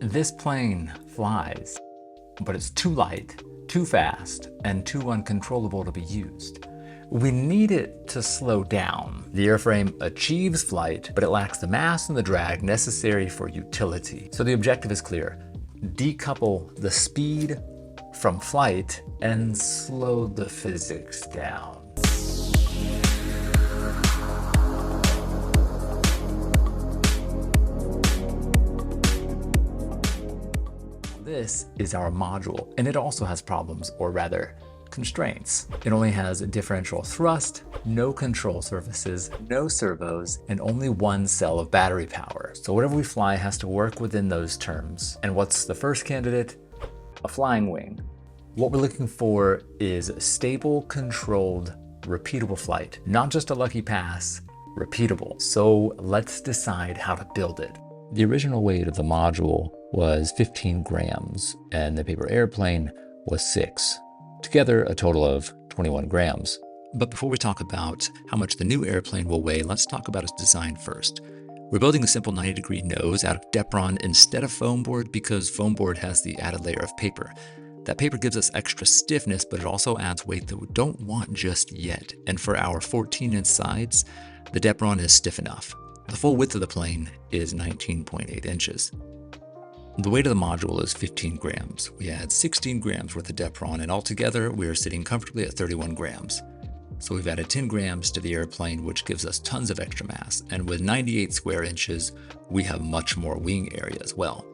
This plane flies, but it's too light, too fast, and too uncontrollable to be used. We need it to slow down. The airframe achieves flight, but it lacks the mass and the drag necessary for utility. So the objective is clear: decouple the speed from flight and slow the physics down. This is our module, and it also has problems, or rather, constraints. It only has differential thrust, no control surfaces, no servos, and only one cell of battery power. So whatever we fly has to work within those terms. And what's the first candidate? A flying wing. What we're looking for is stable, controlled, repeatable flight. Not just a lucky pass, repeatable. So let's decide how to build it. The original weight of the module was 15 grams, and the paper airplane was 6. Together, a total of 21 grams. But before we talk about how much the new airplane will weigh, let's talk about its design first. We're building a simple 90-degree nose out of Depron instead of foam board because foam board has the added layer of paper. That paper gives us extra stiffness, but it also adds weight that we don't want just yet. And for our 14-inch sides, the Depron is stiff enough. The full width of the plane is 19.8 inches. The weight of the module is 15 grams. We add 16 grams worth of Depron, and altogether we are sitting comfortably at 31 grams. So we've added 10 grams to the airplane, which gives us tons of extra mass, and with 98 square inches, we have much more wing area as well.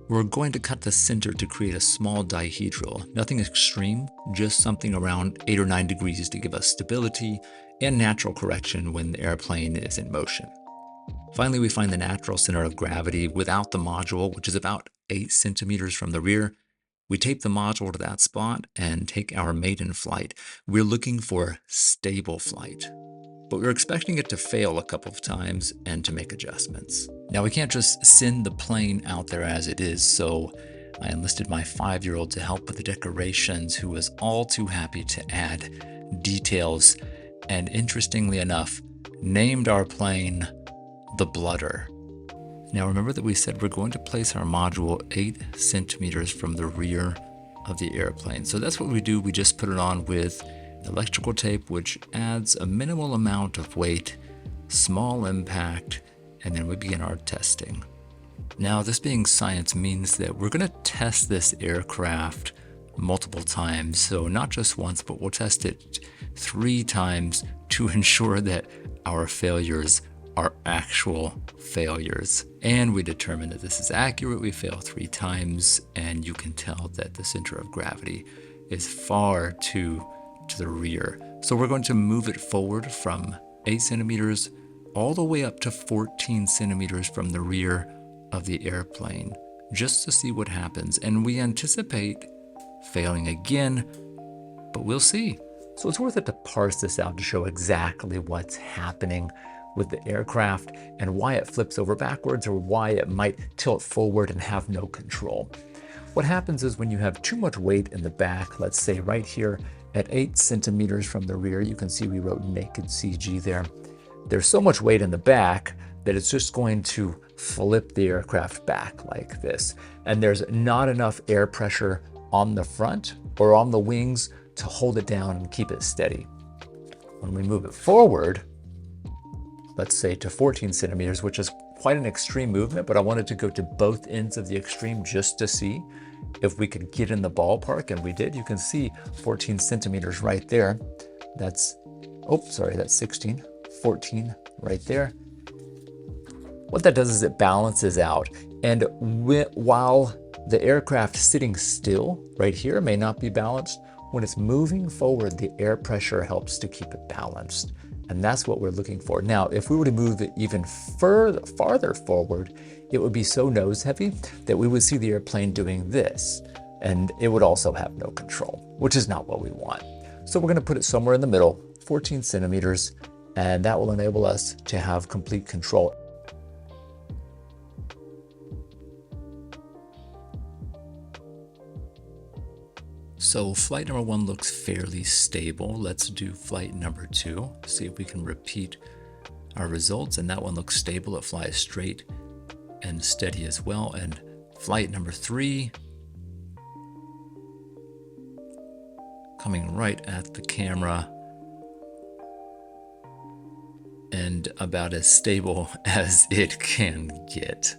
We're going to cut the center to create a small dihedral, nothing extreme, just something around 8 or 9 degrees to give us stability and natural correction when the airplane is in motion. Finally, we find the natural center of gravity without the module, which is about 8 centimeters from the rear. We tape the module to that spot and take our maiden flight. We're looking for stable flight, but we're expecting it to fail a couple of times and to make adjustments. Now, we can't just send the plane out there as it is, so I enlisted my 5-year-old to help with the decorations, who was all too happy to add details, and interestingly enough, named our plane the Bludder. Now remember that we said we're going to place our module 8 centimeters from the rear of the airplane. So that's what we do. We just put it on with electrical tape, which adds a minimal amount of weight, small impact, and then we begin our testing. Now, this being science means that we're going to test this aircraft multiple times. So not just once, but we'll test it 3 times to ensure that our failures are actual failures. And we determine that this is accurate. We fail 3 times, and you can tell that the center of gravity is far to the rear. So we're going to move it forward from 8 centimeters all the way up to 14 centimeters from the rear of the airplane, just to see what happens. And we anticipate failing again, but we'll see. So it's worth it to parse this out to show exactly what's happening with the aircraft and why it flips over backwards, or why it might tilt forward and have no control. What happens is when you have too much weight in the back, let's say right here at 8 centimeters from the rear, you can see we wrote naked CG there. There's so much weight in the back that it's just going to flip the aircraft back like this. And there's not enough air pressure on the front or on the wings to hold it down and keep it steady. When we move it forward, let's say to 14 centimeters, which is quite an extreme movement, but I wanted to go to both ends of the extreme just to see if we could get in the ballpark, and we did. You can see 14 centimeters right there. That's 16, 14 right there. What that does is it balances out. And while the aircraft sitting still right here may not be balanced, when it's moving forward, the air pressure helps to keep it balanced. And that's what we're looking for. Now, if we were to move it even farther forward, it would be so nose heavy that we would see the airplane doing this, and it would also have no control, which is not what we want. So we're going to put it somewhere in the middle, 14 centimeters, and that will enable us to have complete control. So flight number 1 looks fairly stable. Let's do flight number 2, see if we can repeat our results. And that one looks stable. It flies straight and steady as well. And Flight number 3. Coming right at the camera. And about as stable as it can get.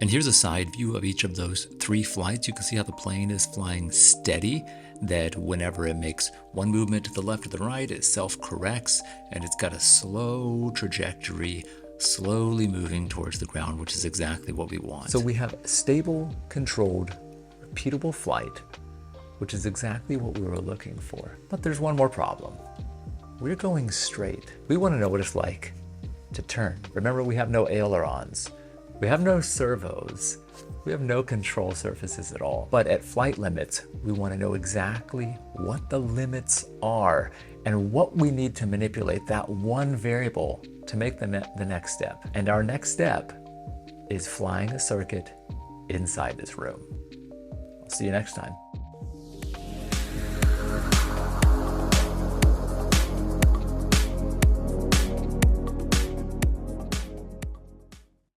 And here's a side view of each of those 3 flights. You can see how the plane is flying steady, that whenever it makes one movement to the left or the right, it self-corrects, and it's got a slow trajectory, slowly moving towards the ground, which is exactly what we want. So we have stable, controlled, repeatable flight, which is exactly what we were looking for. But there's one more problem. We're going straight. We want to know what it's like to turn. Remember, we have no ailerons. We have no servos. We have no control surfaces at all. But at flight limits, we want to know exactly what the limits are and what we need to manipulate that one variable to make the next step. And our next step is flying a circuit inside this room. I'll see you next time.